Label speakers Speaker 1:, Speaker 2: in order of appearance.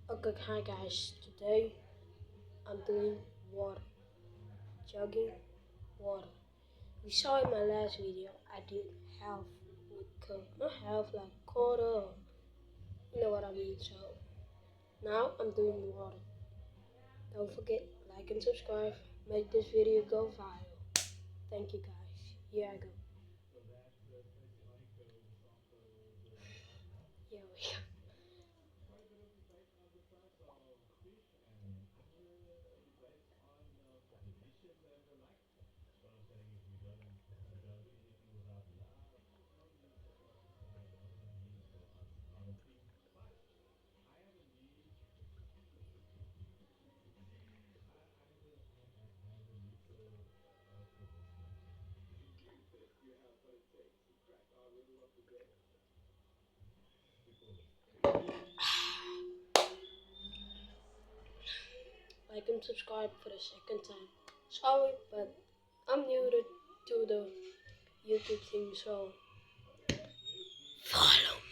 Speaker 1: Okay, hi guys. Today I'm doing water, jogging water. You saw in my last video I did half with coke, not half like quarter. You know what I mean. So now I'm doing water. Don't forget like and subscribe. Make this video go viral. Thank you guys. Here I go. Here we go. Like and subscribe for the second time. Sorry, but I'm new to the YouTube thing, so follow